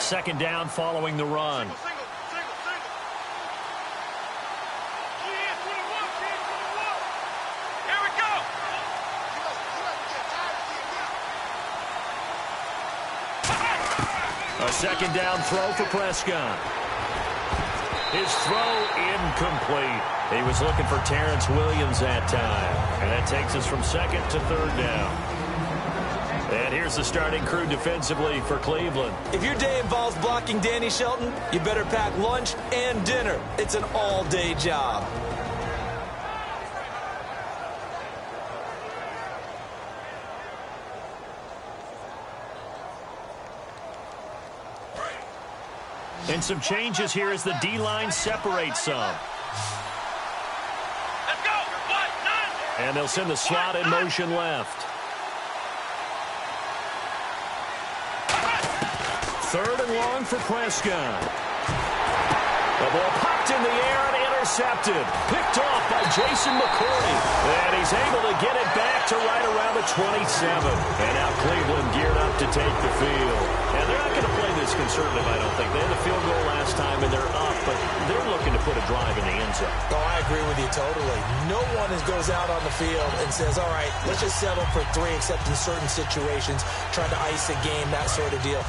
Second down following the run. A second down throw for Prescott. His throw incomplete. He was looking for Terrence Williams that time. And that takes us from second to third down. And here's the starting crew defensively for Cleveland. If your day involves blocking Danny Shelton, you better pack lunch and dinner. It's an all-day job. And some changes here as the D-line separates some. Let's go. And they'll send the slot in motion left. Third and long for Prescott. The ball popped in the air and intercepted. Picked off by Jason McCourty. And he's able to get it back to right around the 27. And now Cleveland geared up to take the field. And they're not going to play this conservative, I don't think. They had a field goal last time, and they're up. But they're looking to put a drive in the end zone. Oh, I agree with you totally. No one goes out on the field and says, all right, let's just settle for 3, except in certain situations, trying to ice a game, that sort of deal.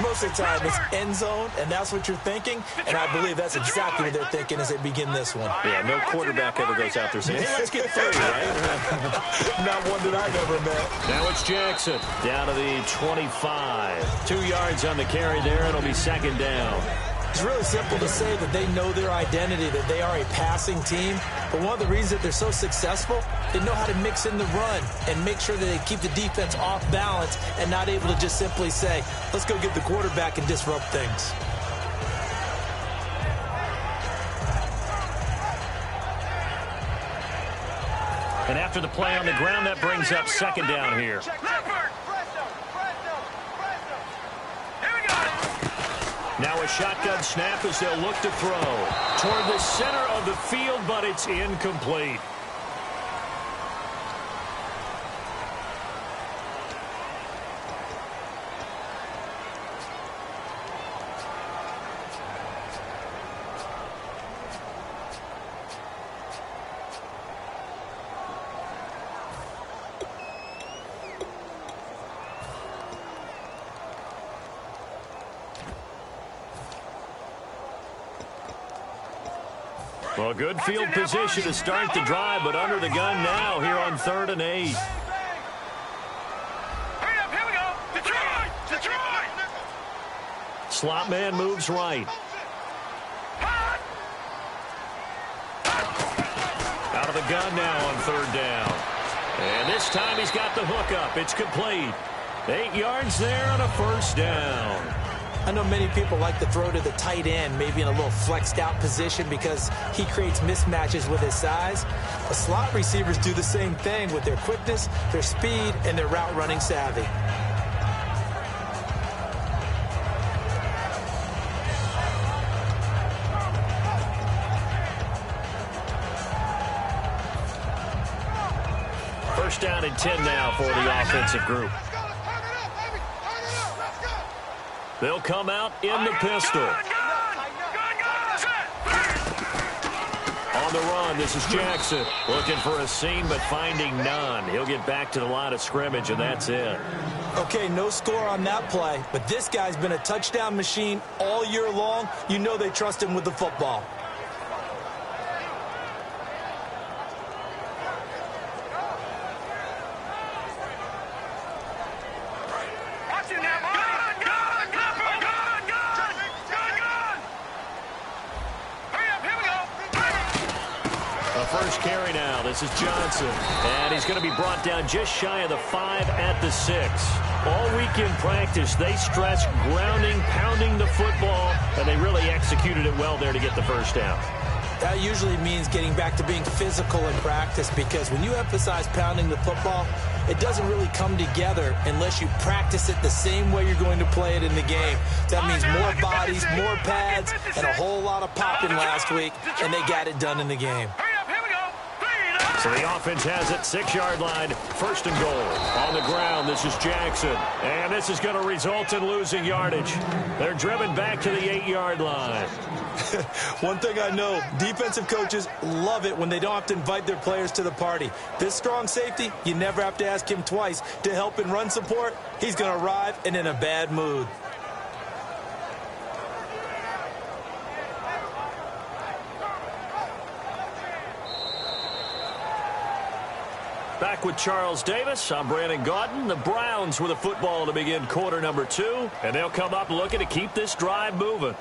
Most of the time, it's end zone, and that's what you're thinking. And I believe that's exactly what they're thinking as they begin this one. Yeah, no quarterback ever goes out there saying, hey, let's get 30, right? Not one that I've ever met. Now it's Jackson down to the 25. 2 yards on the carry there. It'll be second down. It's really simple to say that they know their identity, that they are a passing team. But one of the reasons that they're so successful, they know how to mix in the run and make sure that they keep the defense off balance and not able to just simply say, let's go get the quarterback and disrupt things. And after the play on the ground, that brings up second down here. Now a shotgun snap as they'll look to throw toward the center of the field, but it's incomplete. Well, good field position to start the drive, but under the gun now here on 3rd and 8. Hurry up, here we go. Detroit! Slot man moves right. Out of the gun now on 3rd down. And this time he's got the hook up. It's complete. 8 yards there on a first down. I know many people like to throw to the tight end, maybe in a little flexed out position because he creates mismatches with his size. The slot receivers do the same thing with their quickness, their speed, and their route running savvy. First down and 10 now for the offensive group. They'll come out in the pistol. On the run, this is Jackson. Looking for a seam, but finding none. He'll get back to the line of scrimmage, and that's it. Okay, no score on that play, but this guy's been a touchdown machine all year long. You know they trust him with the football. First carry now. This is Johnson. And he's going to be brought down just shy of the 5 at the 6. All week in practice, they stress grounding, pounding the football, and they really executed it well there to get the first down. That usually means getting back to being physical in practice, because when you emphasize pounding the football, it doesn't really come together unless you practice it the same way you're going to play it in the game. That means more bodies, more pads, and a whole lot of popping last week, and they got it done in the game. So the offense has it, 6-yard line, 1st and goal. On the ground, this is Jackson. And this is going to result in losing yardage. They're driven back to the 8-yard line. One thing I know, defensive coaches love it when they don't have to invite their players to the party. This strong safety, you never have to ask him twice to help in run support. He's going to arrive and in a bad mood. Back with Charles Davis, I'm Brandon Gaudin. The Browns with a football to begin quarter number 2, and they'll come up looking to keep this drive moving.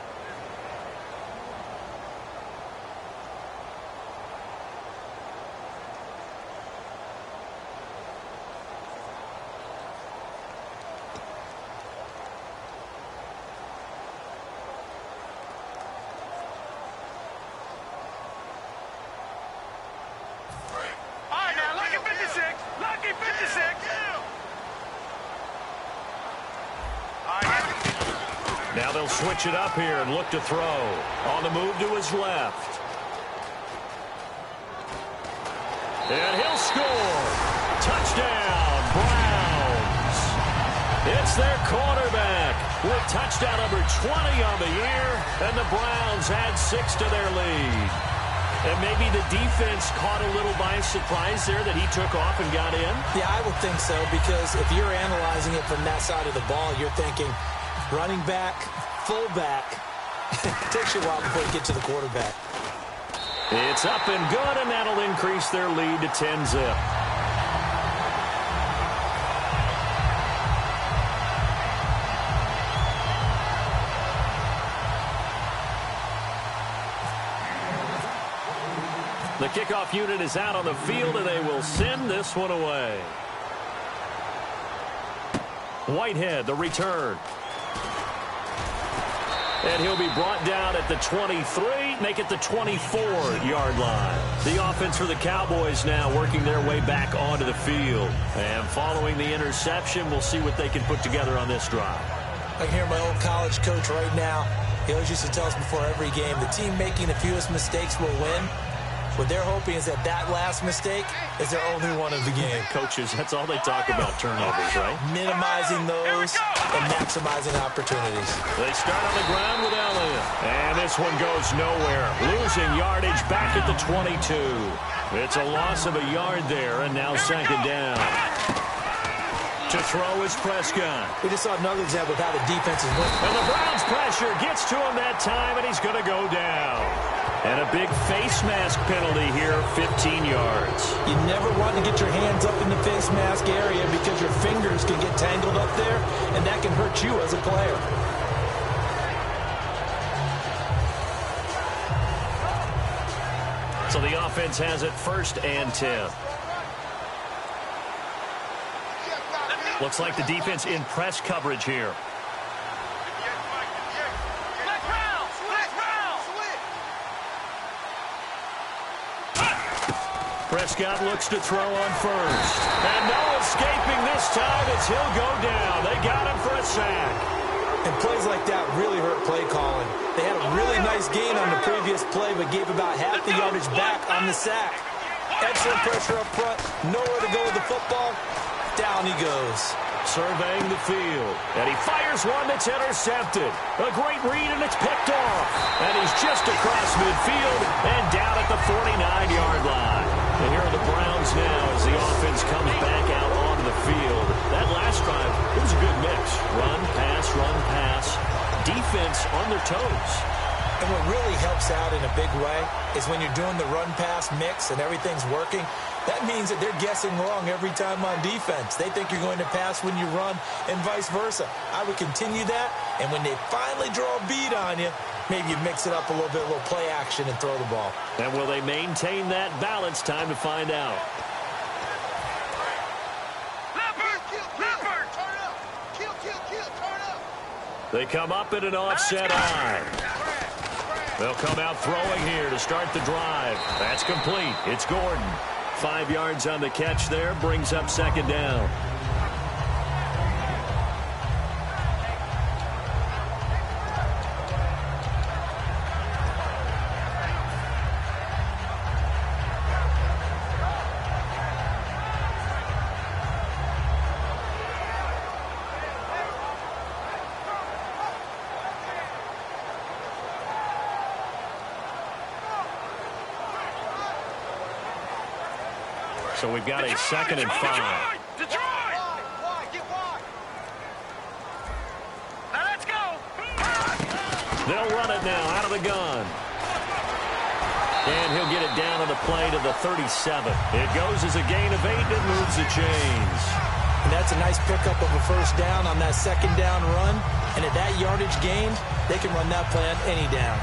Now they'll switch it up here and look to throw. On the move to his left. And he'll score. Touchdown, Browns. It's their quarterback with touchdown number 20 on the year, and the Browns add 6 to their lead. And maybe the defense caught a little by surprise there that he took off and got in? Yeah, I would think so, because if you're analyzing it from that side of the ball, you're thinking running back, fullback. It takes you a while before you get to the quarterback. It's up and good, and that'll increase their lead to 10-zip. The kickoff unit is out on the field, and they will send this one away. Whitehead, the return. And he'll be brought down at the 23, make it the 24-yard line. The offense for the Cowboys now working their way back onto the field. And following the interception, we'll see what they can put together on this drive. I can hear my old college coach right now. He always used to tell us before every game, the team making the fewest mistakes will win. What they're hoping is that last mistake is their only one of the game. Coaches, that's all they talk about, turnovers, right? Minimizing those and maximizing opportunities. They start on the ground with Elliott. And this one goes nowhere. Losing yardage back at the 22. It's a loss of a yard there, and now 2nd down. To throw is Prescott. We just saw another example of how the defense is winning. And the Browns pressure gets to him that time, and he's going to go down. And a big face mask penalty here, 15 yards. You never want to get your hands up in the face mask area because your fingers can get tangled up there, and that can hurt you as a player. So the offense has it 1st and 10. Looks like the defense in press coverage here. Prescott looks to throw on first. And no escaping this time as he'll go down. They got him for a sack. And plays like that really hurt play calling. They had a really nice gain on the previous play, but gave about half the yardage back on the sack. Excellent pressure up front. Nowhere to go with the football. Down he goes. Surveying the field. And he fires one that's intercepted. A great read, and it's picked off. And he's just across midfield and down at the 49-yard line. And here are the Browns now as the offense comes back out onto the field. That last drive, it was a good mix. Run, pass, defense on their toes. And what really helps out in a big way is when you're doing the run-pass mix and everything's working, that means that they're guessing wrong every time on defense. They think you're going to pass when you run and vice versa. I would continue that, and when they finally draw a bead on you, maybe you mix it up a little bit, a little play action, and throw the ball. And will they maintain that balance? Time to find out. They come up in an offset eye. They'll come out throwing here to start the drive. That's complete. It's Gordon. 5 yards on the catch there, brings up 2nd down. So we've got a 2nd and 5. Detroit! Now let's go! They'll run it now out of the gun. And he'll get it down on the play to the 37. It goes as a gain of 8 and moves the chains. And that's a nice pickup of a first down on that 2nd down run. And at that yardage gain, they can run that play on any down.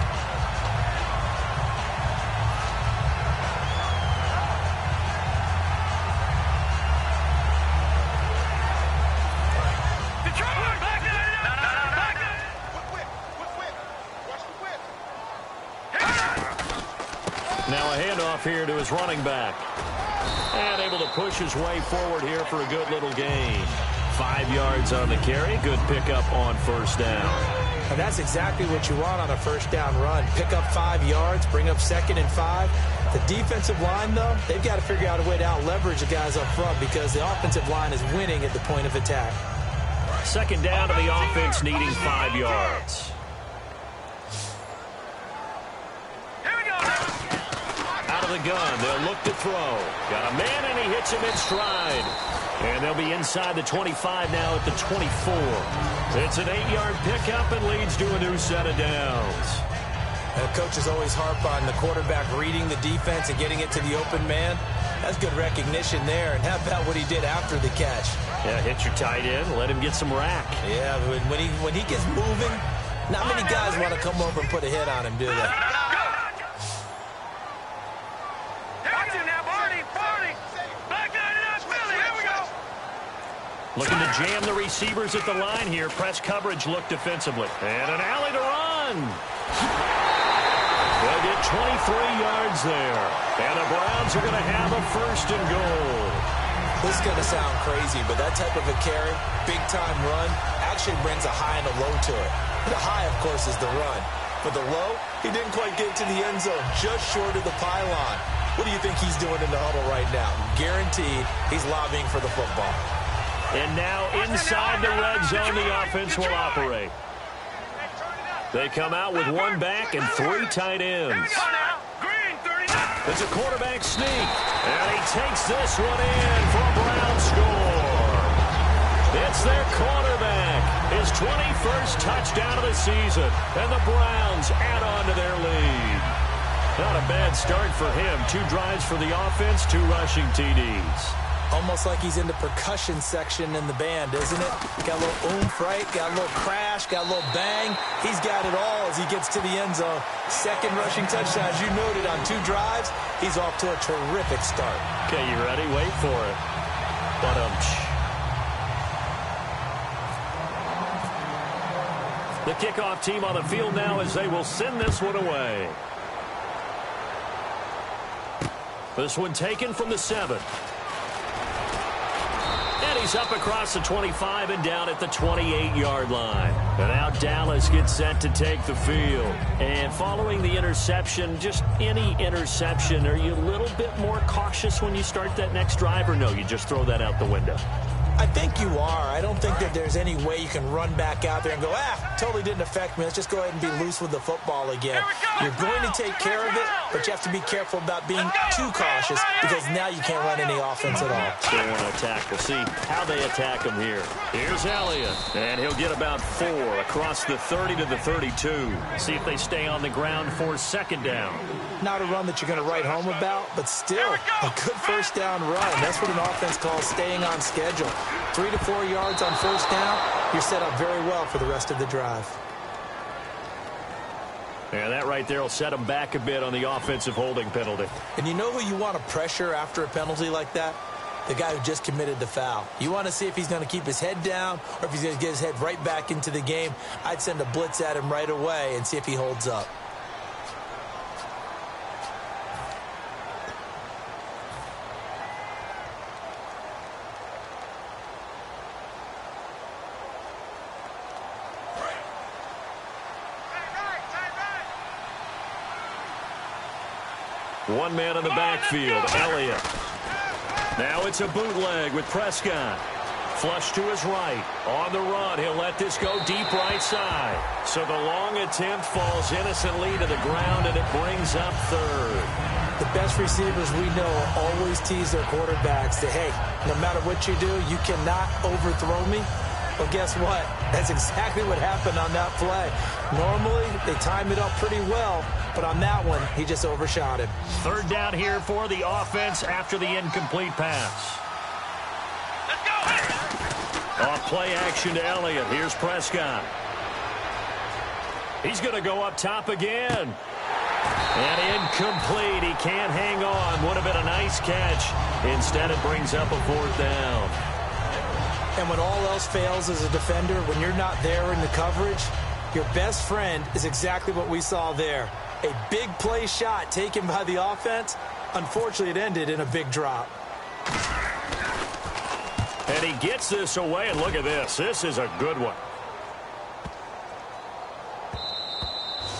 Now a handoff here to his running back. And able to push his way forward here for a good little gain. 5 yards on the carry. Good pickup on first down. And that's exactly what you want on a first down run. Pick up 5 yards, bring up 2nd and 5. The defensive line, though, they've got to figure out a way to out-leverage the guys up front because the offensive line is winning at the point of attack. 2nd down to the offense needing 5 yards. The gun. They'll look to throw. Got a man, and he hits him in stride. And they'll be inside the 25 now at the 24. It's an 8-yard pickup and leads to a new set of downs. Coaches always harp on the quarterback reading the defense and getting it to the open man. That's good recognition there. And how about what he did after the catch? Yeah, hit your tight end. Let him get some rack. Yeah, when he gets moving, not many guys want to come over and put a hit on him, do they? Looking to jam the receivers at the line here. Press coverage look defensively. And an alley to run. They'll get 23 yards there. And the Browns are going to have a 1st and goal. This is going to sound crazy, but that type of a carry, big-time run, actually brings a high and a low to it. The high, of course, is the run. For the low, he didn't quite get to the end zone, just short of the pylon. What do you think he's doing in the huddle right now? Guaranteed he's lobbying for the football. And now inside the red zone, the offense will operate. They come out with 1 back and 3 tight ends. It's a quarterback sneak. And he takes this one in for a Brown score. It's their quarterback. His 21st touchdown of the season. And the Browns add on to their lead. Not a bad start for him. 2 drives for the offense, 2 rushing TDs. Almost like he's in the percussion section in the band, isn't it? Got a little oomph, right? Got a little crash, got a little bang. He's got it all as he gets to the end zone. 2nd rushing touchdown, as you noted, on 2 drives. He's off to a terrific start. Okay, you ready? Wait for it. The kickoff team on the field now as they will send this one away. This one taken from the 7. And he's up across the 25 and down at the 28-yard line. And now Dallas gets set to take the field. And following the interception, just any interception, are you a little bit more cautious when you start that next drive, or no, you just throw that out the window? I think you are. I don't think that there's any way you can run back out there and go, totally didn't affect me. Let's just go ahead and be loose with the football again. You're going to take care of it, but you have to be careful about being too cautious because now you can't run any offense at all. They want to attack. We'll see how they attack him here. Here's Elliott, and he'll get about 4 across the 30 to the 32. See if they stay on the ground for 2nd down. Not a run that you're going to write home about, but still a good first down run. That's what an offense calls staying on schedule. 3 to 4 yards on first down, you're set up very well for the rest of the drive. Yeah, that right there will set them back a bit on the offensive holding penalty. And you know who you want to pressure after a penalty like that? The guy who just committed the foul. You want to see if he's going to keep his head down or if he's going to get his head right back into the game. I'd send a blitz at him right away and see if he holds up. One man in the backfield, Elliott. Now it's a bootleg with Prescott. Flush to his right. On the run, he'll let this go deep right side. So the long attempt falls innocently to the ground, and it brings up 3rd. The best receivers we know always tease their quarterbacks that, hey, no matter what you do, you cannot overthrow me. Well, guess what? That's exactly what happened on that play. Normally, they time it up pretty well, but on that one, he just overshot him. Third down here for the offense after the incomplete pass. Let's go! Off play action to Elliott. Here's Prescott. He's going to go up top again. And incomplete. He can't hang on. Would have been a nice catch. Instead, it brings up a fourth down. And when all else fails as a defender, when you're not there in the coverage, your best friend is exactly what we saw there. A big play shot taken by the offense. Unfortunately, it ended in a big drop. And he gets this away, and look at this. This is a good one.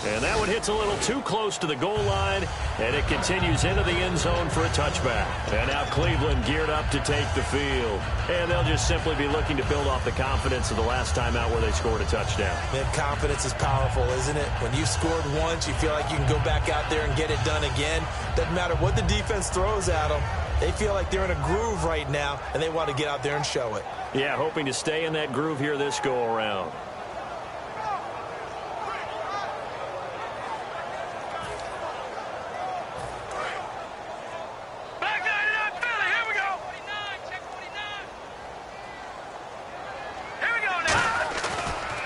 And that one hits a little too close to the goal line, and it continues into the end zone for a touchback. And now Cleveland geared up to take the field. And they'll just simply be looking to build off the confidence of the last time out where they scored a touchdown. Man, confidence is powerful, isn't it? When you scored once, you feel like you can go back out there and get it done again. Doesn't matter what the defense throws at them. They feel like they're in a groove right now, and they want to get out there and show it. Yeah, hoping to stay in that groove here this go-around.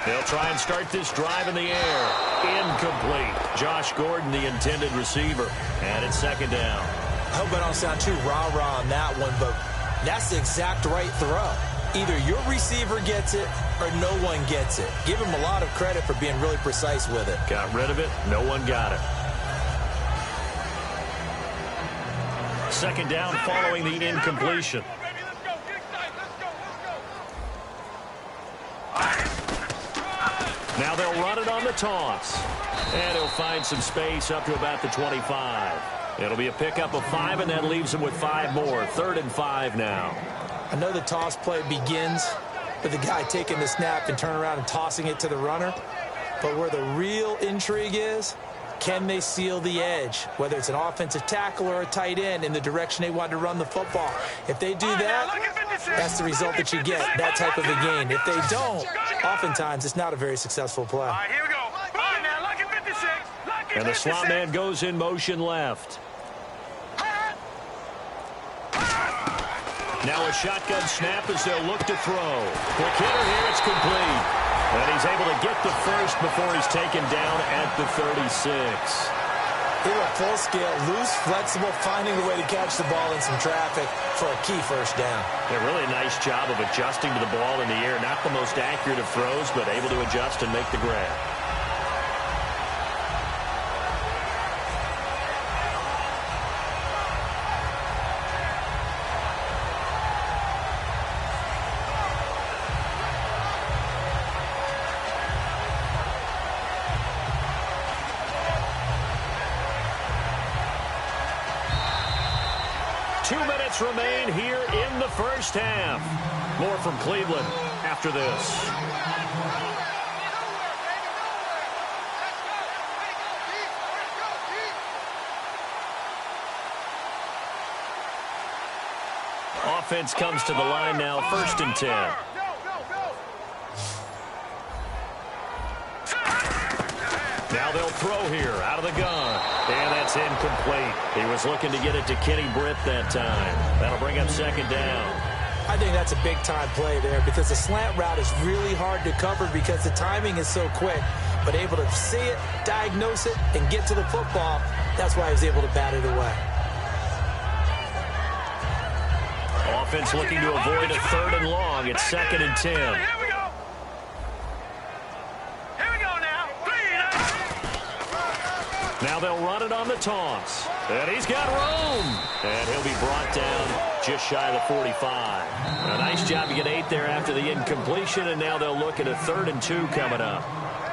They'll try and start this drive in the air. Incomplete. Josh Gordon, the intended receiver. And it's second down. I hope I don't sound too rah-rah on that one, but that's the exact right throw. Either your receiver gets it or no one gets it. Give him a lot of credit for being really precise with it. Got rid of it. No one got it. Second down following the incompletion. Now they'll run it on the toss. And he'll find some space up to about the 25. It'll be a pickup of 5, and that leaves him with 5 more. 3rd and 5 now. I know the toss play begins with the guy taking the snap and turning around and tossing it to the runner. But where the real intrigue is, can they seal the edge? Whether it's an offensive tackle or a tight end in the direction they want to run the football. If they do that, that's the result that you get, that type of a gain. If they don't, oftentimes it's not a very successful play. All right, here we go. All right, now, look at 56. And the slot man goes in motion left. Now a shotgun snap as they'll look to throw. Quick hitter here, it's complete. And he's able to get the first before he's taken down at the 36. They were full scale, loose, flexible, finding a way to catch the ball in some traffic for a key first down. A really nice job of adjusting to the ball in the air. Not the most accurate of throws, but able to adjust and make the grab. Remain here in the first half. More from Cleveland after this. Offense comes to the line now, 1st and 10. Now they'll throw here out of the gun. And that's incomplete. He was looking to get it to Kenny Britt that time. That'll bring up 2nd down. I think that's a big-time play there because the slant route is really hard to cover because the timing is so quick. But able to see it, diagnose it, and get to the football, that's why he was able to bat it away. Offense looking to avoid a 3rd and long. It's 2nd and 10. Here we go. Here we go now. Now they'll run it on the toss. And he's got room. And he'll be brought down just shy of the 45. A nice job to get 8 there after the incompletion, and now they'll look at a 3rd and 2 coming up.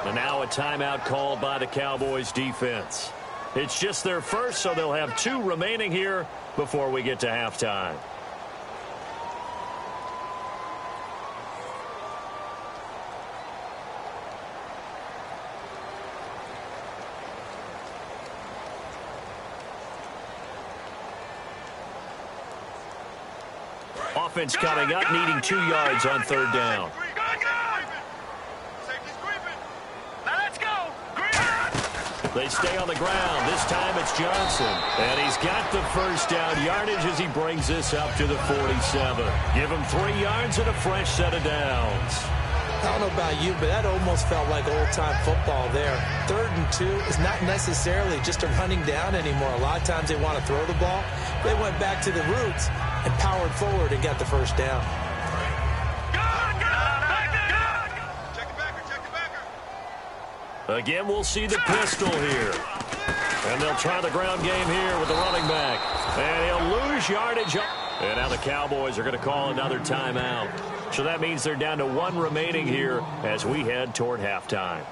And now a timeout called by the Cowboys defense. It's just their first, so they'll have 2 remaining here before we get to halftime. Offense coming up, needing 2 yards on third down. They stay on the ground. This time it's Johnson. And he's got the first down yardage as he brings this up to the 47. Give him 3 yards and a fresh set of downs. I don't know about you, but that almost felt like old-time football there. 3rd and 2 is not necessarily just a running down anymore. A lot of times they want to throw the ball. They went back to the roots and powered forward and got the first down. Again, we'll see the pistol here. And they'll try the ground game here with the running back. And he'll lose yardage. And now the Cowboys are going to call another timeout. So that means they're down to 1 remaining here as we head toward halftime.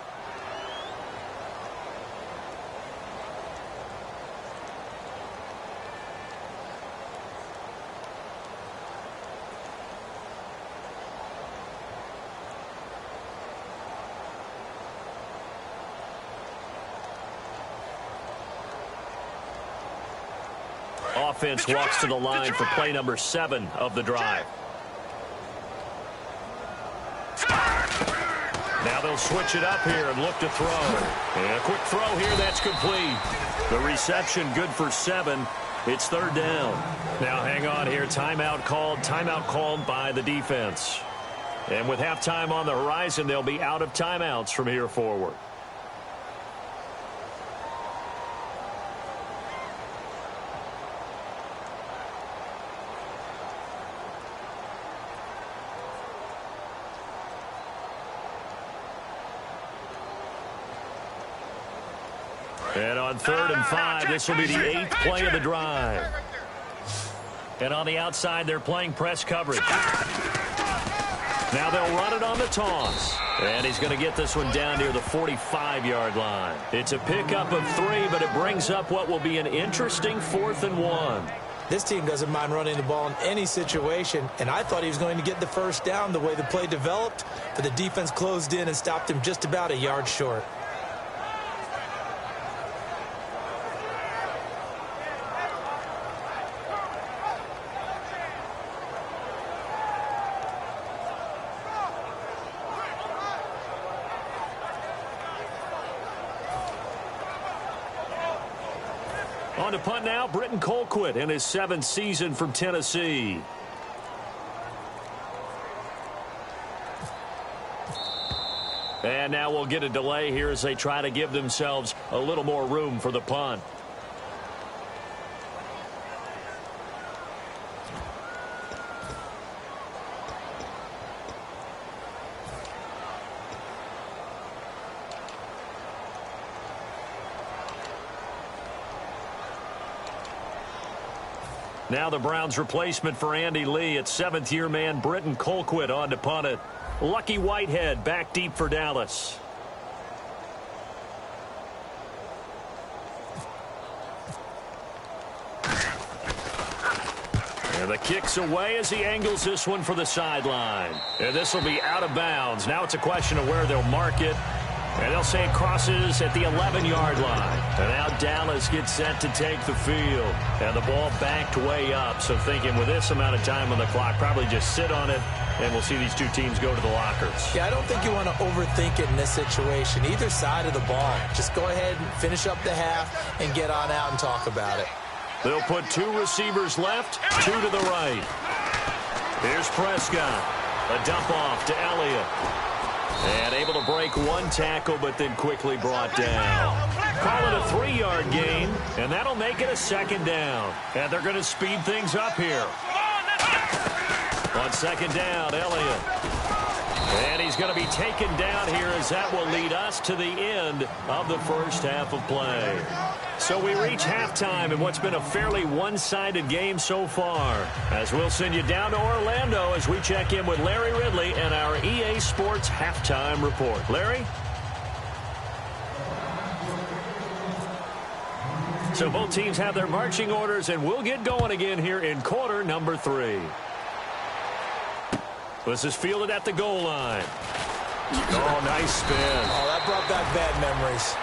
Offense walks to the line for play number 7 of the drive. Now they'll switch it up here and look to throw. And a quick throw here, that's complete. The reception good for 7. It's 3rd down. Now hang on here, timeout called by the defense. And with halftime on the horizon, they'll be out of timeouts from here forward. And on 3rd and 5, this will be the 8th play of the drive. And on the outside, they're playing press coverage. Now they'll run it on the toss. And he's going to get this one down near the 45-yard line. It's a pickup of 3, but it brings up what will be an interesting 4th and 1. This team doesn't mind running the ball in any situation, and I thought he was going to get the first down the way the play developed, but the defense closed in and stopped him just about a yard short. On to punt now, Britton Colquitt in his 7th season from Tennessee. And now we'll get a delay here as they try to give themselves a little more room for the punt. Now the Browns' replacement for Andy Lee at 7th-year man Britton Colquitt on to punt it. Lucky Whitehead back deep for Dallas. And the kick's away as he angles this one for the sideline. And this will be out of bounds. Now it's a question of where they'll mark it. And they'll say it crosses at the 11-yard line. And now Dallas gets set to take the field. And the ball backed way up. So thinking with this amount of time on the clock, probably just sit on it, and we'll see these two teams go to the lockers. Yeah, I don't think you want to overthink it in this situation. Either side of the ball. Just go ahead and finish up the half and get on out and talk about it. They'll put 2 receivers left, 2 to the right. Here's Prescott. A dump off to Elliott. And able to break 1 tackle, but then quickly brought down. Call it a 3-yard gain, and that'll make it a 2nd down. And they're going to speed things up here. On 2nd down, Elliott. And he's going to be taken down here as that will lead us to the end of the first half of play. So we reach halftime in what's been a fairly one-sided game so far. As we'll send you down to Orlando as we check in with Larry Ridley and our EA Sports Halftime Report. Larry? So both teams have their marching orders, and we'll get going again here in quarter number 3. This is fielded at the goal line. Oh, nice spin. Oh, that brought back bad memories.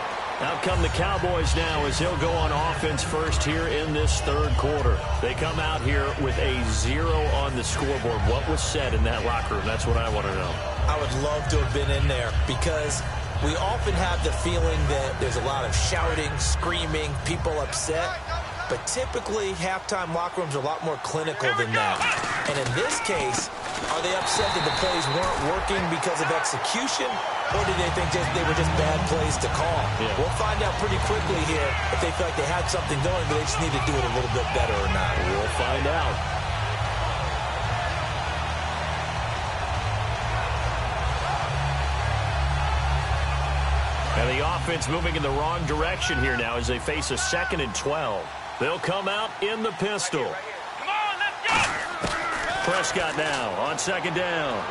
Out come the Cowboys now as he'll go on offense first here in this third quarter. They come out here with a 0 on the scoreboard. What was said in that locker room? That's what I want to know. I would love to have been in there because we often have the feeling that there's a lot of shouting, screaming, people upset. But typically, halftime locker rooms are a lot more clinical than that. And in this case, are they upset that the plays weren't working because of execution? Or do they think they were just bad plays to call? Yeah. We'll find out pretty quickly here if they feel like they had something going, but they just need to do it a little bit better or not. We'll find out. And the offense moving in the wrong direction here now as they face a 2nd and 12. They'll come out in the pistol. Come on, let's go! Prescott now on 2nd down.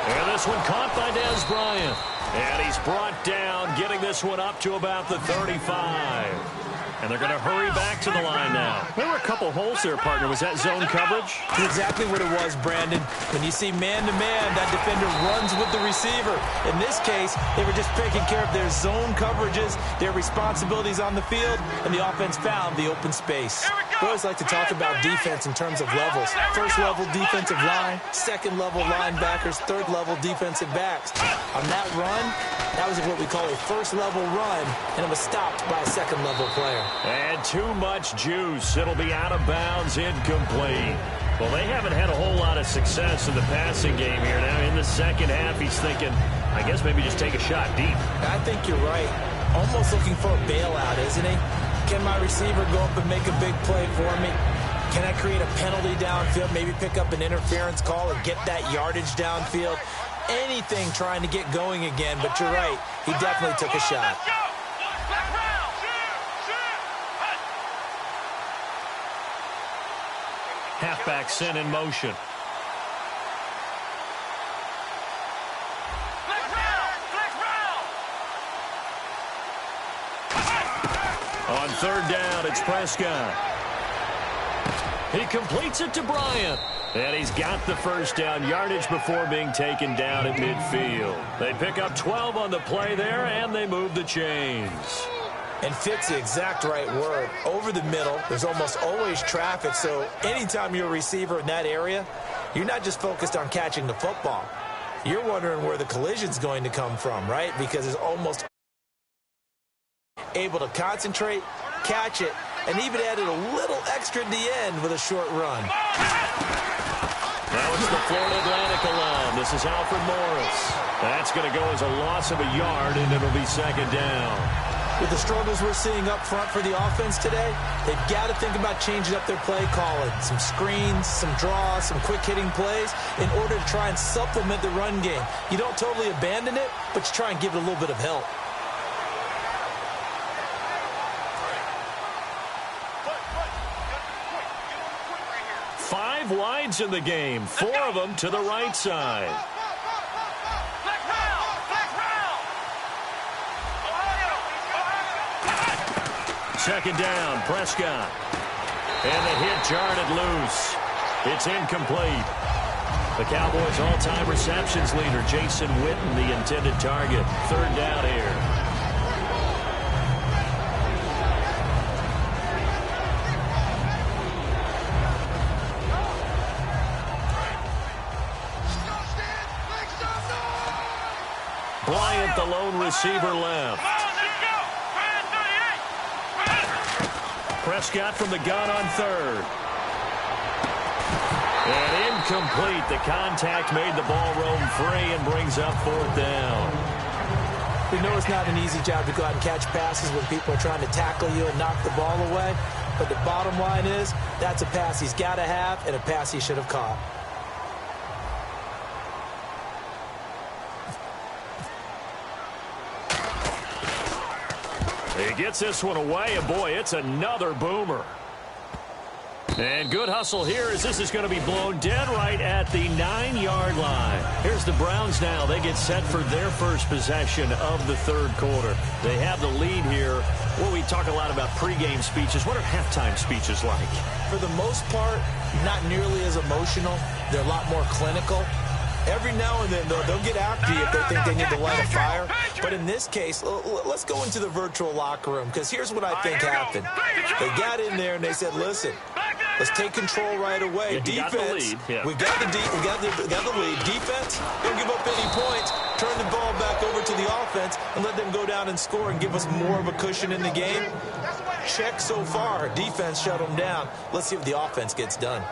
And this one caught by Dez Bryant. And he's brought down, getting this one up to about the 35. And they're going to hurry back to the line now. There were a couple holes there, partner. Was that zone coverage? Exactly what it was, Brandon. When you see man-to-man, that defender runs with the receiver. In this case, they were just taking care of their zone coverages, their responsibilities on the field, and the offense found the open space. We always like to talk about defense in terms of levels. First-level defensive line, second-level linebackers, third-level defensive backs. On that run, that was what we call a first-level run, and it was stopped by a second-level player. And too much juice. It'll be out of bounds, incomplete. Well, they haven't had a whole lot of success in the passing game here. Now in the second half, he's thinking, I guess maybe just take a shot deep. I think you're right. Almost looking for a bailout, isn't he? Can my receiver go up and make a big play for me? Can I create a penalty downfield, maybe pick up an interference call and get that yardage downfield? Anything trying to get going again, but you're right. He definitely took a shot. Halfback sent in motion. On 3rd down, it's Prescott. He completes it to Bryant. And he's got the first down, yardage before being taken down at midfield. They pick up 12 on the play there, and they move the chains. And fit's the exact right word. Over the middle, there's almost always traffic, so anytime you're a receiver in that area, you're not just focused on catching the football. You're wondering where the collision's going to come from, right? Because it's almost able to concentrate, catch it, and even added a little extra at the end with a short run. Now it's the Florida Atlantic alum. This is Alfred Morris. That's going to go as a loss of a yard, and it'll be 2nd down. With the struggles we're seeing up front for the offense today, they've got to think about changing up their play calling. Some screens, some draws, some quick-hitting plays in order to try and supplement the run game. You don't totally abandon it, but you try and give it a little bit of help. Five wides in the game, 4 of them to the right side. Second down, Prescott. And the hit jarred loose. It's incomplete. The Cowboys' all-time receptions leader, Jason Witten, the intended target. 3rd down here. Bryant, the lone receiver, left. Prescott from the gun on 3rd. And incomplete. The contact made the ball roam free and brings up 4th down. We know it's not an easy job to go out and catch passes when people are trying to tackle you and knock the ball away. But the bottom line is, that's a pass he's got to have and a pass he should have caught. He gets this one away, and boy, it's another boomer. And good hustle here as this is going to be blown dead right at the 9-yard line. Here's the Browns now. They get set for their first possession of the 3rd quarter. They have the lead here. Well, we talk a lot about pregame speeches. What are halftime speeches like? For the most part, not nearly as emotional. They're a lot more clinical. Every now and then, though, they'll get after you if they think they need to light a fire. But in this case, let's go into the virtual locker room, because here's what I think happened. They got in there and they said, listen, let's take control right away. Defense, we got the lead. Defense, don't give up any points. Turn the ball back over to the offense and let them go down and score and give us more of a cushion in the game. Check so far. Defense shut them down. Let's see if the offense gets done.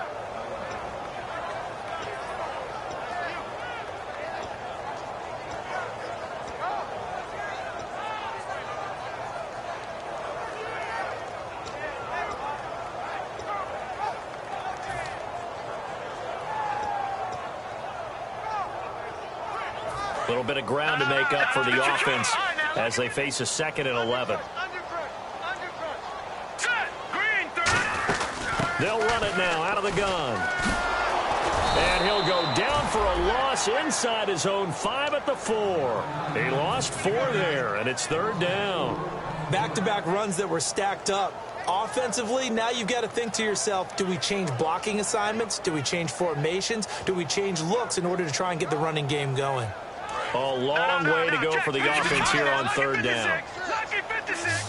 A little bit of ground to make up for the offense as they face a 2nd and 11. They'll run it now out of the gun. And he'll go down for a loss inside his own 5 at the 4. He lost 4 there, and it's 3rd down. Back-to-back runs that were stacked up. Offensively, now you've got to think to yourself, do we change blocking assignments? Do we change formations? Do we change looks in order to try and get the running game going? A long way to go for the offense here on 3rd down.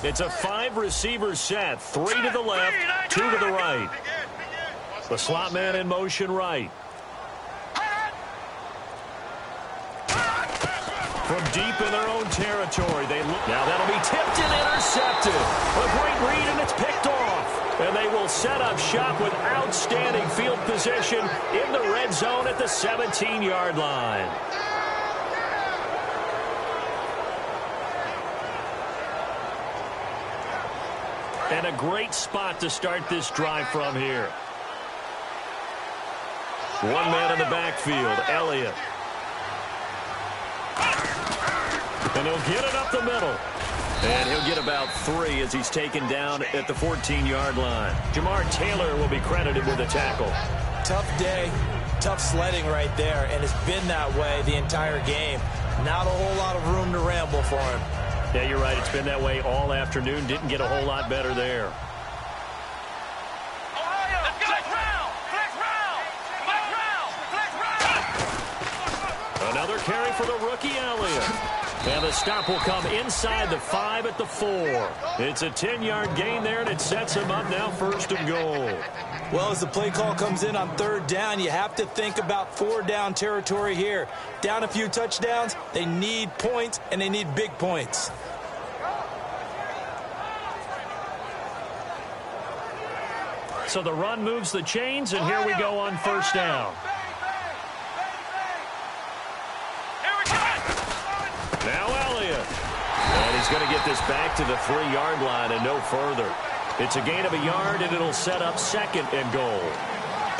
It's a 5-receiver set. 3 to the left, 2 to the right. The slot man in motion right. From deep in their own territory, they look. Now that'll be tipped and intercepted. A great read, and it's picked off. And they will set up shop with outstanding field position in the red zone at the 17-yard line. And a great spot to start this drive from here. One man in the backfield, Elliott. And he'll get it up the middle. And he'll get about 3 as he's taken down at the 14-yard line. Jamar Taylor will be credited with a tackle. Tough day, tough sledding right there, and it's been that way the entire game. Not a whole lot of room to ramble for him. Yeah, you're right. It's been that way all afternoon. Didn't get a whole lot better there. Another carry for the rookie Elliott. And the stop will come inside the 5 at the 4. It's a 10-yard gain there, and it sets him up now 1st and goal. Well, as the play call comes in on 3rd down, you have to think about 4-down territory here. Down a few touchdowns, they need points, and they need big points. So the run moves the chains, and here we go on 1st down. Now Elliott. And he's going to get this back to the 3-yard line and no further. It's a gain of a yard, and it'll set up 2nd and goal.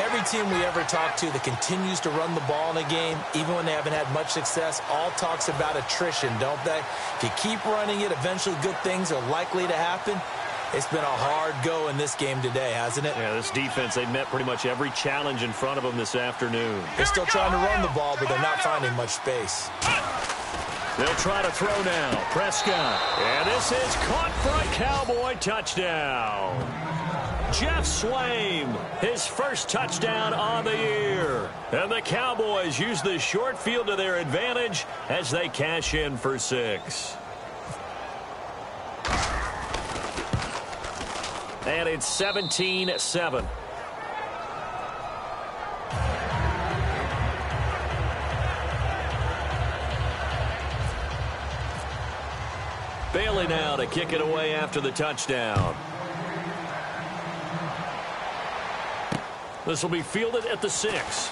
Every team we ever talk to that continues to run the ball in a game, even when they haven't had much success, all talks about attrition, don't they? If you keep running it, eventually good things are likely to happen. It's been a hard go in this game today, hasn't it? Yeah, this defense, they've met pretty much every challenge in front of them this afternoon. They're still trying to run the ball, but they're not finding much space. They'll try to throw now. Prescott. And this is caught for a Cowboy touchdown. Jeff Swaim, his first touchdown on the year. And the Cowboys use the short field to their advantage as they cash in for 6. And it's 17-7. Bailey now to kick it away after the touchdown. This will be fielded at the 6.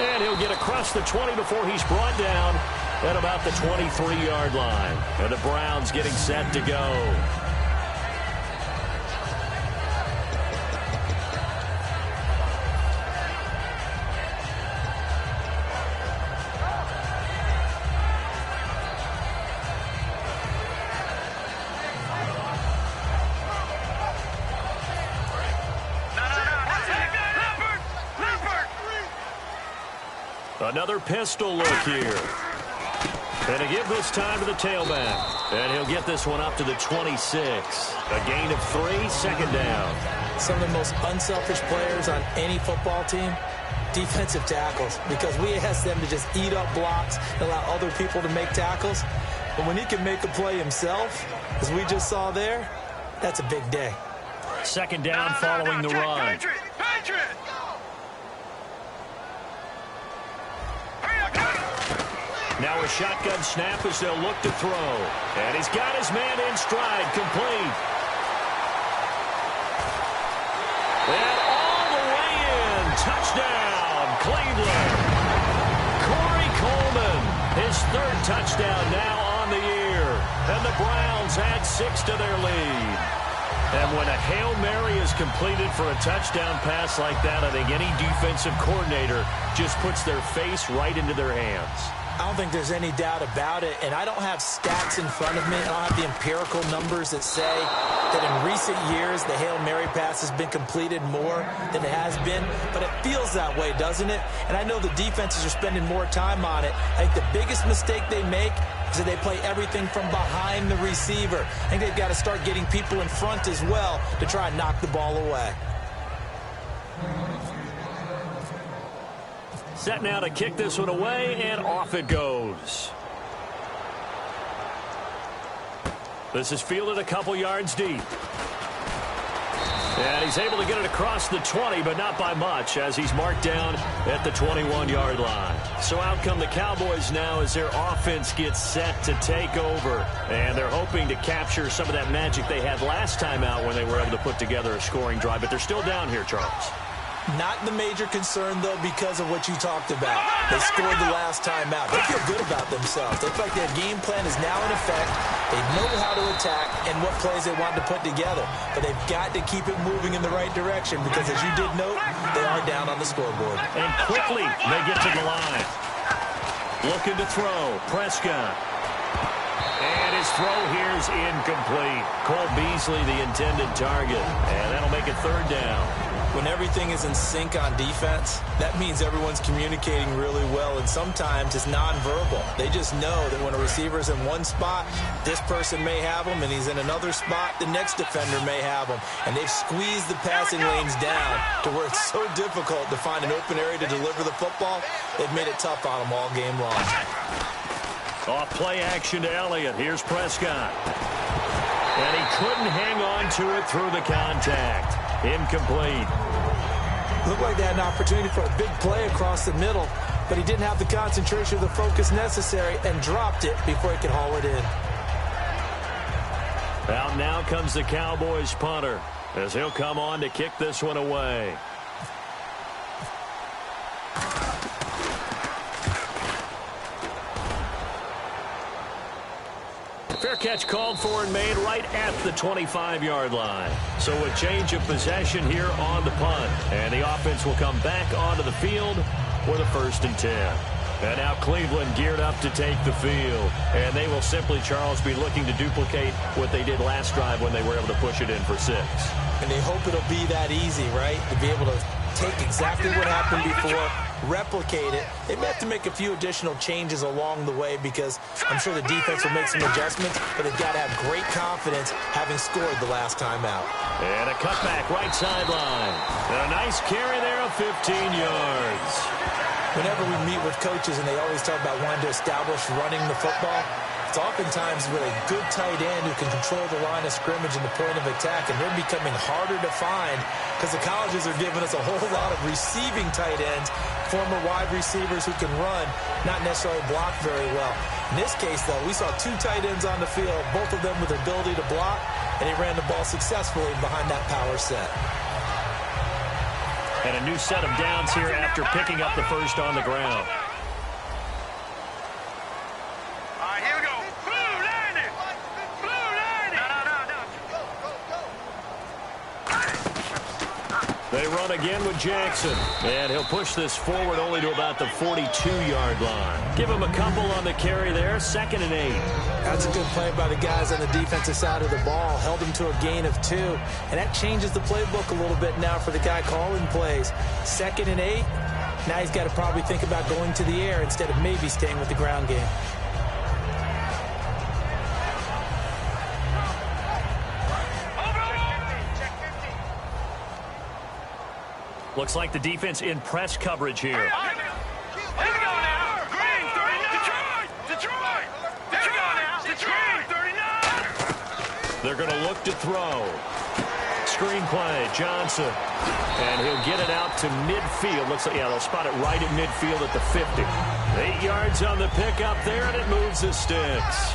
And he'll get across the 20 before he's brought down at about the 23-yard line. And the Browns getting set to go. Another pistol look here. And to give this time to the tailback. And he'll get this one up to the 26. A gain of 3, 2nd down. Some of the most unselfish players on any football team defensive tackles, because we ask them to just eat up blocks and allow other people to make tackles. But when he can make a play himself, as we just saw there, that's a big day. Second down following the run. Now a shotgun snap as they'll look to throw. And he's got his man in stride, complete. And all the way in. Touchdown, Cleveland. Corey Coleman, his third touchdown now on the year. And the Browns add 6 to their lead. And when a Hail Mary is completed for a touchdown pass like that, I think any defensive coordinator just puts their face right into their hands. I don't think there's any doubt about it, and I don't have stats in front of me. I don't have the empirical numbers that say that in recent years the Hail Mary pass has been completed more than it has been, but it feels that way, doesn't it? And I know the defenses are spending more time on it. I think the biggest mistake they make is that they play everything from behind the receiver. I think they've got to start getting people in front as well to try and knock the ball away. Set now to kick this one away, and off it goes. This is fielded a couple yards deep. And he's able to get it across the 20, but not by much, as he's marked down at the 21-yard line. So out come the Cowboys now as their offense gets set to take over. And they're hoping to capture some of that magic they had last time out when they were able to put together a scoring drive. But they're still down here, Charles. Not the major concern, though, because of what you talked about. They scored the last time out. They feel good about themselves. They feel like their game plan is now in effect. They know how to attack and what plays they want to put together. But they've got to keep it moving in the right direction because, as you did note, they are down on the scoreboard. And quickly, they get to the line. Looking to throw. Prescott. And his throw here is incomplete. Cole Beasley, the intended target. And that'll make it third down. When everything is in sync on defense, that means everyone's communicating really well, and sometimes it's nonverbal. They just know that when a receiver's in one spot, this person may have him, and he's in another spot, the next defender may have him. And they've squeezed the passing lanes down to where it's so difficult to find an open area to deliver the football. They've made it tough on them all game long. Off play action to Elliott. Here's Prescott. And he couldn't hang on to it through the contact. Incomplete. Looked like they had an opportunity for a big play across the middle, but he didn't have the concentration or the focus necessary and dropped it before he could haul it in. Out now comes the Cowboys punter as he'll come on to kick this one away. Fair catch called for and made right at the 25-yard line. So a change of possession here on the punt. And the offense will come back onto the field for the 1st and 10. And now Cleveland geared up to take the field. And they will simply, Charles, be looking to duplicate what they did last drive when they were able to push it in for 6. And they hope it'll be that easy, right? To be able to take exactly what happened before, replicate it. They may have to make a few additional changes along the way because I'm sure the defense will make some adjustments, but they've got to have great confidence having scored the last time out. And a cutback right sideline. And a nice carry there of 15 yards. Whenever we meet with coaches and they always talk about wanting to establish running the football, it's oftentimes with a good tight end who can control the line of scrimmage and the point of attack, and they're becoming harder to find because the colleges are giving us a whole lot of receiving tight ends, former wide receivers who can run, not necessarily block very well. In this case, though, we saw 2 tight ends on the field, both of them with the ability to block, and he ran the ball successfully behind that power set. And a new set of downs here after picking up the first on the ground. All right, here we go. Blue landing. Blue landing. No. They run again with Jackson. And he'll push this forward only to about the 42-yard line. Give him a couple on the carry there. 2nd and 8. That's a good play by the guys on the defensive side of the ball. Held him to a gain of 2. And that changes the playbook a little bit now for the guy calling plays. 2nd and 8. Now he's got to probably think about going to the air instead of maybe staying with the ground game. Looks like the defense in press coverage here. Here we go now. Green, 39. Detroit. Here we go now. Detroit, 39. They're going to look to throw. Screenplay, Johnson. And he'll get it out to midfield. Looks like, yeah, they'll spot it right at midfield at the 50. 8 yards on the pickup there, and it moves the sticks.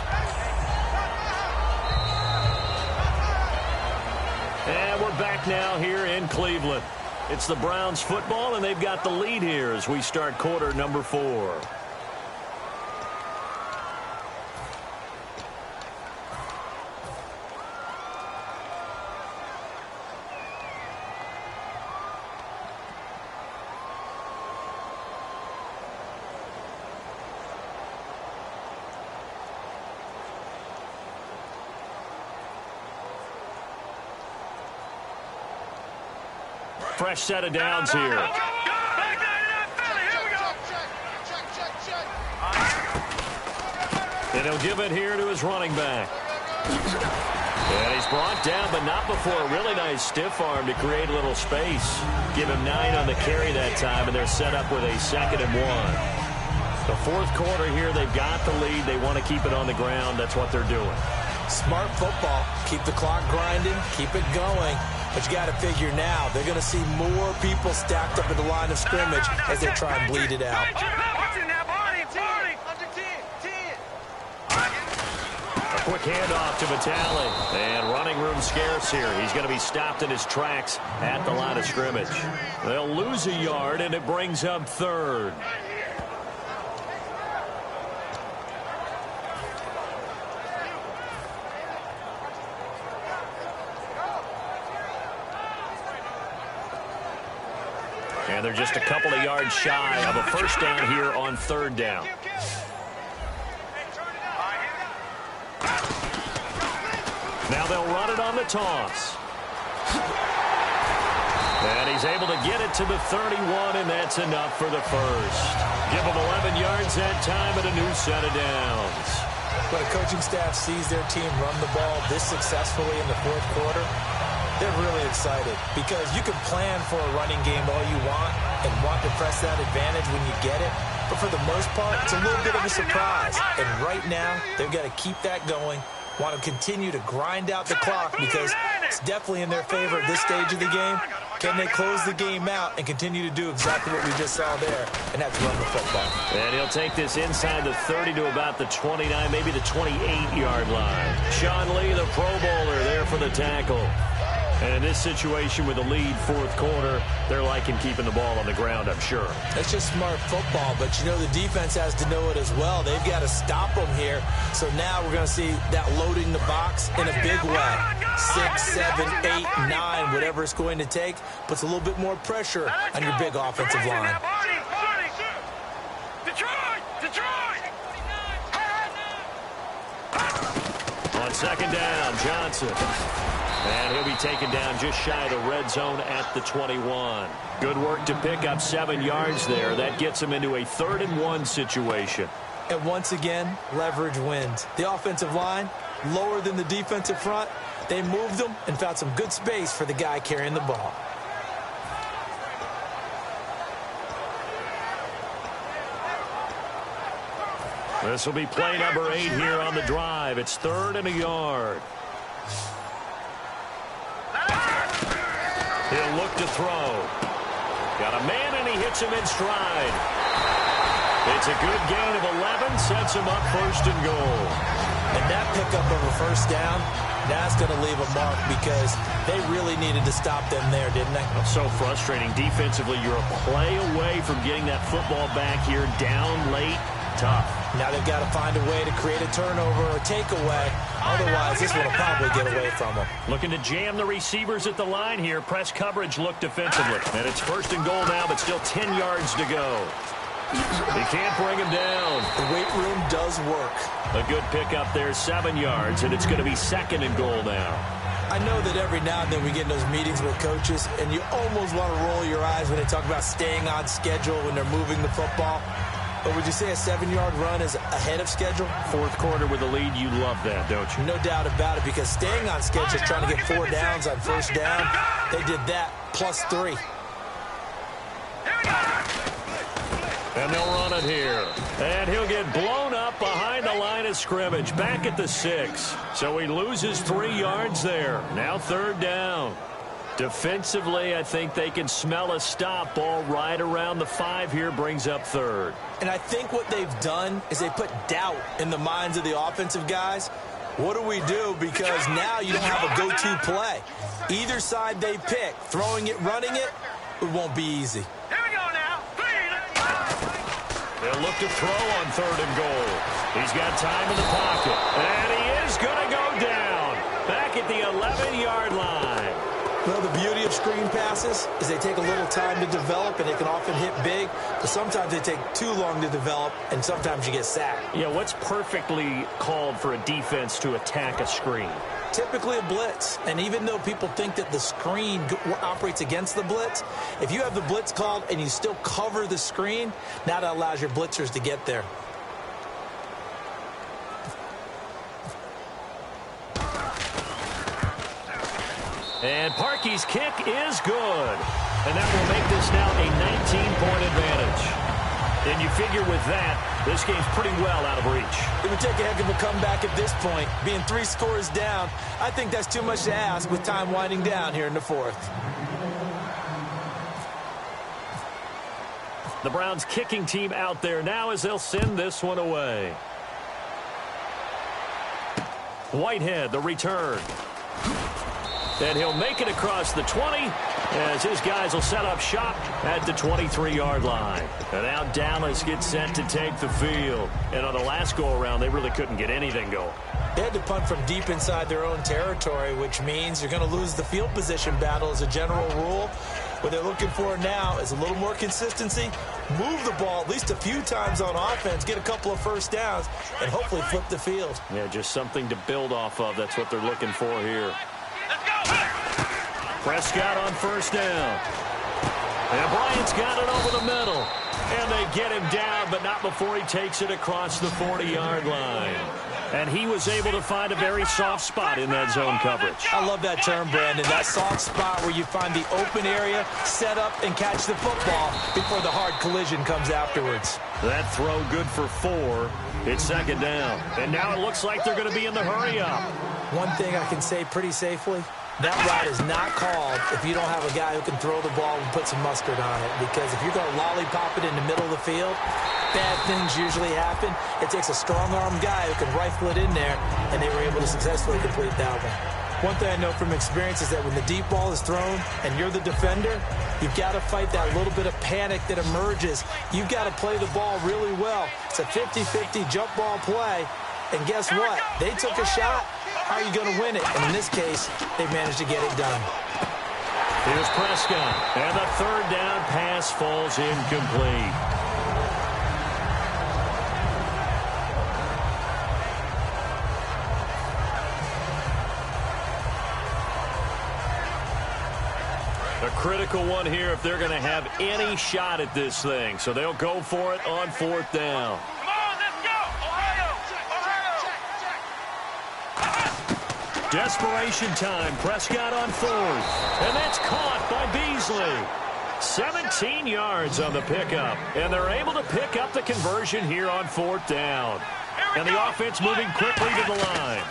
And we're back now here in Cleveland. It's the Browns football, and they've got the lead here as we start quarter number 4. Fresh set of downs here. And he'll give it here to his running back. And he's brought down, but not before a really nice stiff arm to create a little space. Give him 9 on the carry that time, and they're set up with a 2nd and 1. The fourth quarter here, they've got the lead. They want to keep it on the ground. That's what they're doing. Smart football. Keep the clock grinding. Keep it going. But you got to figure now, they're going to see more people stacked up at the line of scrimmage as they try and bleed it out. A quick handoff to Vitale. And running room scarce here. He's going to be stopped in his tracks at the line of scrimmage. They'll lose a yard, and it brings up 3rd. And they're just a couple of yards shy of a first down here on 3rd down. Now they'll run it on the toss. And he's able to get it to the 31, and that's enough for the first. Give him 11 yards that time and a new set of downs. When a coaching staff sees their team run the ball this successfully in the fourth quarter, they're really excited because you can plan for a running game all you want and want to press that advantage when you get it. But for the most part, it's a little bit of a surprise. And right now, they've got to keep that going, want to continue to grind out the clock because it's definitely in their favor at this stage of the game. Can they close the game out and continue to do exactly what we just saw there, and that's run the football? And he'll take this inside the 30 to about the 29, maybe the 28-yard line. Sean Lee, the Pro Bowler, there for the tackle. And in this situation with the lead fourth quarter, they're liking keeping the ball on the ground, I'm sure. It's just smart football, but you know the defense has to know it as well. They've got to stop them here. So now we're going to see that loading the box in a big way. 6, 7, 8, 9, whatever it's going to take, puts a little bit more pressure on your big offensive line. On 2nd down, Johnson. And he'll be taken down just shy of the red zone at the 21. Good work to pick up 7 yards there. That gets him into a 3rd and 1 situation. And once again, leverage wins. The offensive line, lower than the defensive front. They moved them and found some good space for the guy carrying the ball. This will be play number 8 here on the drive. It's 3rd and a yard. He'll look to throw. Got a man, and he hits him in stride. It's a good gain of 11, sets him up 1st and goal. And that pickup of a first down, that's going to leave a mark because they really needed to stop them there, didn't they? So frustrating. Defensively, you're a play away from getting that football back here down late. Tough. Now they've got to find a way to create a turnover or a takeaway. Otherwise, this one will probably get away from them. Looking to jam the receivers at the line here. Press coverage look defensively. And it's 1st and goal now, but still 10 yards to go. He can't bring him down. The weight room does work. A good pickup there, 7 yards, and it's going to be 2nd and goal now. I know that every now and then we get in those meetings with coaches, and you almost want to roll your eyes when they talk about staying on schedule when they're moving the football. But would you say a 7-yard run is ahead of schedule? Fourth quarter with a lead, you love that, don't you? No doubt about it, because staying on schedule is trying to get 4 downs on 1st down. They did that plus 3. And they'll run it here. And he'll get blown up behind the line of scrimmage, back at the 6. So he loses 3 yards there. Now 3rd down. Defensively, I think they can smell a stop. Ball right around the 5 here, brings up 3rd. And I think what they've done is they put doubt in the minds of the offensive guys. What do we do? Because now you don't have a go-to play. Either side they pick, throwing it, running it, it won't be easy. Here we go now. They'll look to throw on 3rd and goal. He's got time in the pocket. And he is going to go down. Back at the 11-yard line. Well, the beauty of screen passes is they take a little time to develop, and they can often hit big, but sometimes they take too long to develop, and sometimes you get sacked. Yeah, what's perfectly called for a defense to attack a screen? Typically a blitz, and even though people think that the screen operates against the blitz, if you have the blitz called and you still cover the screen, now that allows your blitzers to get there. And Parkey's kick is good. And that will make this now a 19-point advantage. And you figure with that, this game's pretty well out of reach. It would take a heck of a comeback at this point. Being 3 scores down, I think that's too much to ask with time winding down here in the 4th. The Browns kicking team out there now as they'll send this one away. Whitehead, the return. And he'll make it across the 20 as his guys will set up shop at the 23-yard line. And now Dallas gets set to take the field. And on the last go-around, they really couldn't get anything going. They had to punt from deep inside their own territory, which means you're going to lose the field position battle as a general rule. What they're looking for now is a little more consistency, move the ball at least a few times on offense, get a couple of first downs, and hopefully flip the field. Yeah, just something to build off of. That's what they're looking for here. Prescott on 1st down. And Bryant's got it over the middle. And they get him down, but not before he takes it across the 40-yard line. And he was able to find a very soft spot in that zone coverage. I love that term, Brandon. That soft spot where you find the open area, set up, and catch the football before the hard collision comes afterwards. That throw good for 4. It's 2nd down. And now it looks like they're going to be in the hurry-up. One thing I can say pretty safely, that route is not called if you don't have a guy who can throw the ball and put some mustard on it. Because if you're going to lollipop it in the middle of the field, bad things usually happen. It takes a strong-arm guy who can rifle it in there, and they were able to successfully complete that one. One thing I know from experience is that when the deep ball is thrown and you're the defender, you've got to fight that little bit of panic that emerges. You've got to play the ball really well. It's a 50-50 jump ball play, and guess what? They took a shot. How are you going to win it? And in this case, they managed to get it done. Here's Prescott, and the 3rd down pass falls incomplete. A critical one here if they're going to have any shot at this thing. So they'll go for it on 4th down. Come on, let's go. Ohio. Desperation time. Prescott on 4th. And that's caught by Beasley. 17 yards on the pickup. And they're able to pick up the conversion here on 4th down. And the offense moving quickly to the line.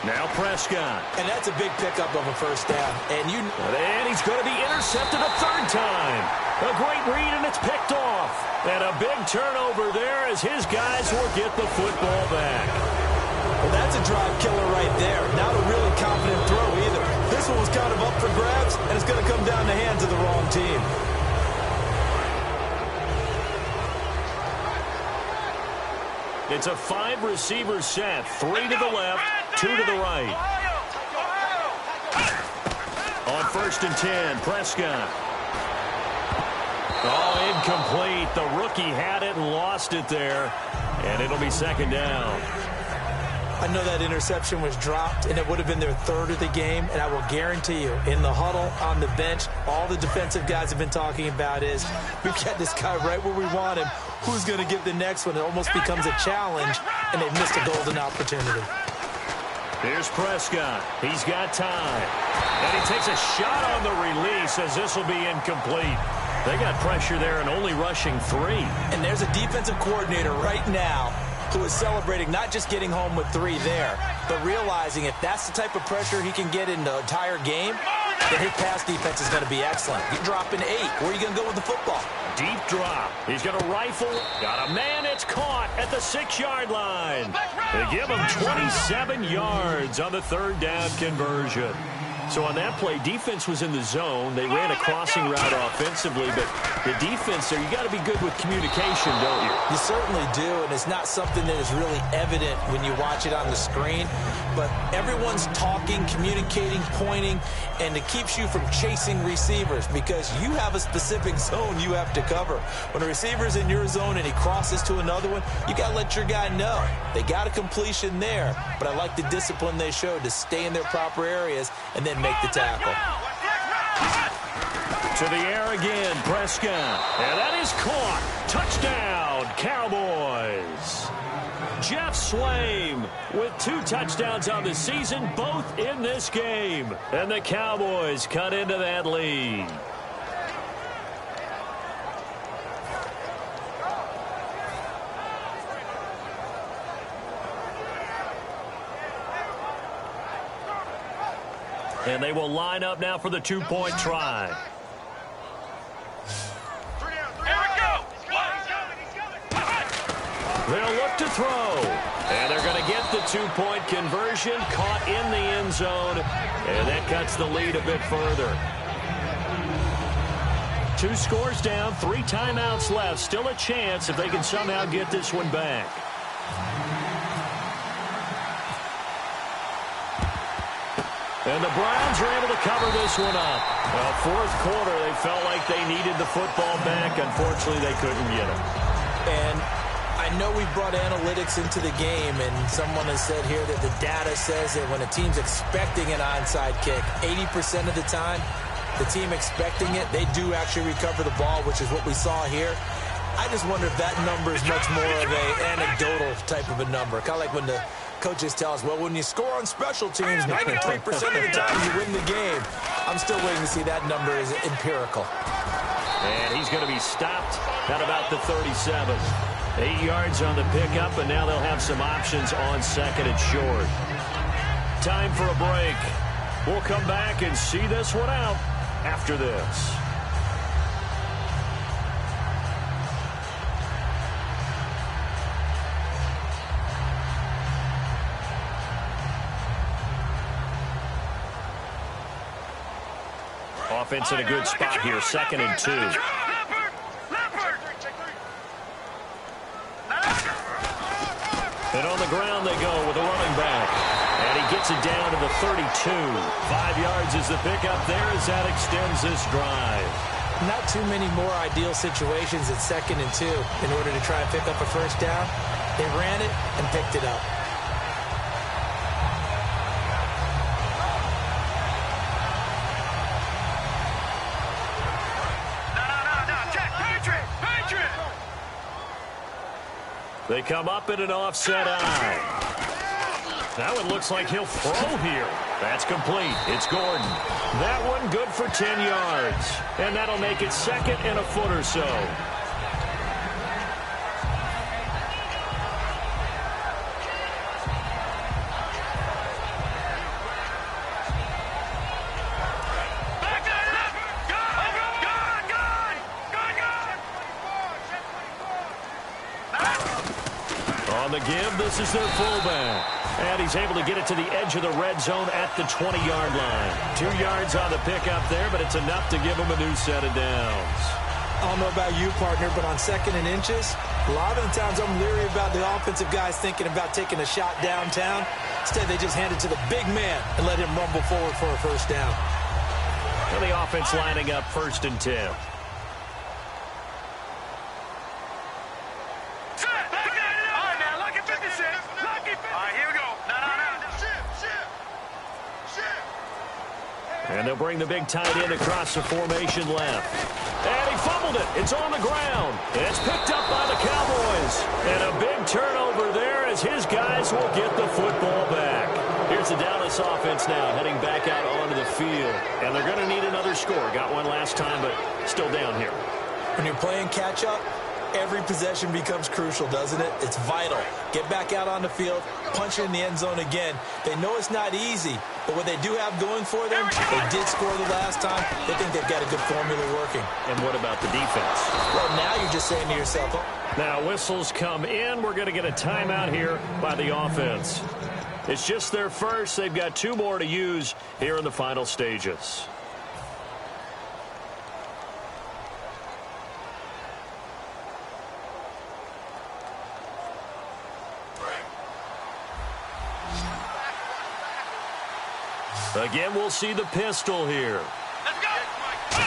Now Prescott. And that's a big pickup of a 1st down. And he's going to be intercepted a 3rd time. A great read, and it's picked off. And a big turnover there as his guys will get the football back. Well, that's a drive killer right there. Not a really confident throw either. This one was kind of up for grabs, and it's going to come down the hands of the wrong team. It's a 5-receiver set. 3 to the left, 2 to the right. On 1st and 10, Prescott. Oh, incomplete. The rookie had it and lost it there. And it'll be 2nd down. I know that interception was dropped, and it would have been their 3rd of the game, and I will guarantee you, in the huddle, on the bench, all the defensive guys have been talking about is, we've got this guy right where we want him. Who's going to get the next one? It almost becomes a challenge, and they've missed a golden opportunity. Here's Prescott. He's got time. And he takes a shot on the release as this will be incomplete. They got pressure there and only rushing 3. And there's a defensive coordinator right now who is celebrating not just getting home with 3 there, but realizing if that's the type of pressure he can get in the entire game, then his pass defense is going to be excellent. You're dropping 8. Where are you going to go with the football? Deep drop. He's going to rifle. Got a man. It's caught at the 6-yard line. They give him 27 yards on the 3rd down conversion. So on that play, defense was in the zone. They ran a crossing route offensively, but the defense there, you got to be good with communication, don't you? You certainly do, and it's not something that is really evident when you watch it on the screen. But everyone's talking, communicating, pointing, and it keeps you from chasing receivers because you have a specific zone you have to cover. When a receiver's in your zone and he crosses to another one, you got to let your guy know. They got a completion there, but I like the discipline they showed to stay in their proper areas and then make the tackle. To the air again, Prescott. And that is caught. Touchdown, Cowboys. Jeff Swaim with 2 touchdowns on the season, both in this game. And the Cowboys cut into that lead. And they will line up now for the 2-point try. They'll look to throw. And they're going to get the 2-point conversion, caught in the end zone. And that cuts the lead a bit further. 2 scores down, 3 timeouts left. Still a chance if they can somehow get this one back. And the Browns are able to cover this one up. Well, 4th quarter, they felt like they needed the football back. Unfortunately, they couldn't get it. And I know we brought analytics into the game, and someone has said here that the data says that when a team's expecting an onside kick, 80% of the time, the team expecting it, they do actually recover the ball, which is what we saw here. I just wonder if that number is much more of an anecdotal type of a number. Kind of like when the coaches tell us, well, when you score on special teams, 93% of the time you win the game. I'm still waiting to see that number is empirical. And he's going to be stopped at about the 37. 8 yards on the pickup, and now they'll have some options on 2nd and short. Time for a break. We'll come back and see this one out after this. Offense in a good spot here, 2nd and 2. And on the ground they go with a running back. And he gets it down to the 32. 5 yards is the pickup there as that extends this drive. Not too many more ideal situations at 2nd and 2 in order to try and pick up a first down. They ran it and picked it up. They come up in an offset eye. That one looks like he'll throw here. That's complete. It's Gordon. That one good for 10 yards. And that'll make it 2nd and a foot or so. On the give, this is their fullback. And he's able to get it to the edge of the red zone at the 20-yard line. 2 yards on the pickup there, but it's enough to give him a new set of downs. I don't know about you, partner, but on 2nd and inches, a lot of the times I'm leery about the offensive guys thinking about taking a shot downtown. Instead, they just hand it to the big man and let him rumble forward for a first down. And the offense lining up 1st and 10. And they'll bring the big tight end across the formation left. And he fumbled it. It's on the ground. It's picked up by the Cowboys. And a big turnover there as his guys will get the football back. Here's the Dallas offense now heading back out onto the field. And they're going to need another score. Got one last time, but still down here. When you're playing catch-up, every possession becomes crucial, doesn't it? It's vital. Get back out on the field, punch it in the end zone again. They know it's not easy, but what they do have going for them, they did score the last time. They think they've got a good formula working. And what about the defense? Well, now you're just saying to yourself, now whistles come in. We're going to get a timeout here by the offense. It's just their first. They've got 2 more to use here in the final stages. Again, we'll see the pistol here. Let's go.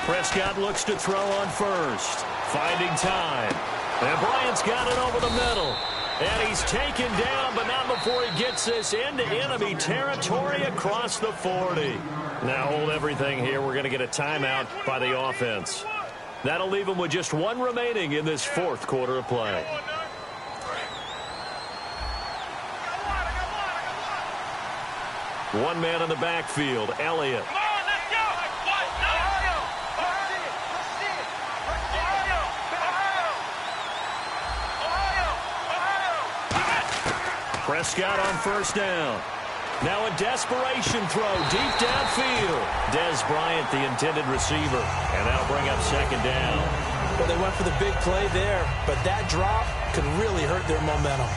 Prescott looks to throw on first. Finding time. And Bryant's got it over the middle. And he's taken down, but not before he gets this into enemy territory across the 40. Now hold everything here. We're going to get a timeout by the offense. That'll leave him with just 1 remaining in this 4th quarter of play. One man in the backfield, Elliott. Come on, let's go. What? No. Prescott on first down. Now a desperation throw deep downfield. Dez Bryant, the intended receiver. And that'll bring up 2nd down. well, they went for the big play there, but that drop could really hurt their momentum.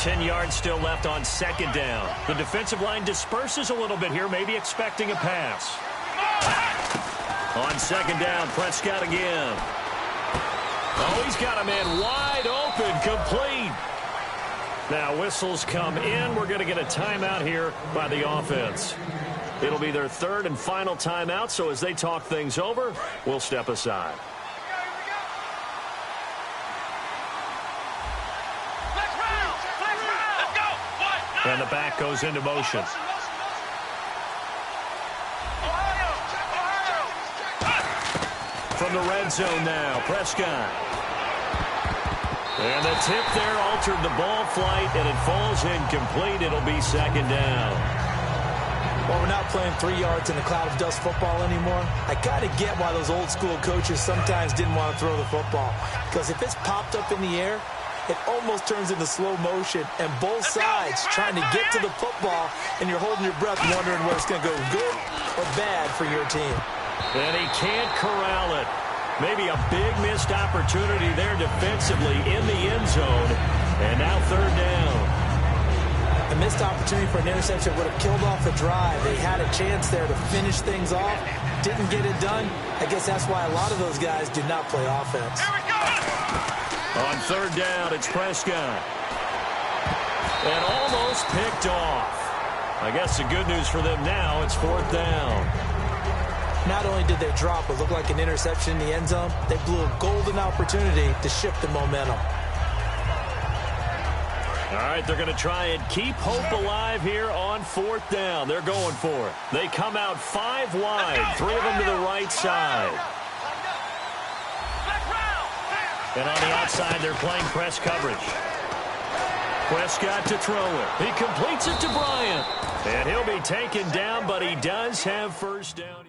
10 yards still left on 2nd down. The defensive line disperses a little bit here, maybe expecting a pass. On 2nd down, Prescott again. Oh, he's got a man wide open, complete. Now whistles come in. We're going to get a timeout here by the offense. It'll be their 3rd and final timeout, so as they talk things over, we'll step aside. And the back goes into motion. From the red zone now, Prescott. And the tip there altered the ball flight, and it falls incomplete. It'll be 2nd down. Well, we're not playing 3 yards in a cloud of dust football anymore. I kind of get why those old school coaches sometimes didn't want to throw the football. Because if it's popped up in the air, it almost turns into slow motion, and both sides trying to get to the football, and you're holding your breath wondering whether it's going to go good or bad for your team. And he can't corral it. Maybe a big missed opportunity there defensively in the end zone, and now 3rd down. A missed opportunity for an interception would have killed off the drive. They had a chance there to finish things off, didn't get it done. I guess that's why a lot of those guys do not play offense. On 3rd down, it's Prescott. And almost picked off. I guess the good news for them now, it's 4th down. Not only did they drop what looked like an interception in the end zone, they blew a golden opportunity to shift the momentum. All right, they're going to try and keep hope alive here on 4th down. They're going for it. They come out 5 wide, 3 of them to the right side. And on the outside, they're playing press coverage. Prescott to throw it. He completes it to Bryant. And he'll be taken down, but he does have 1st down.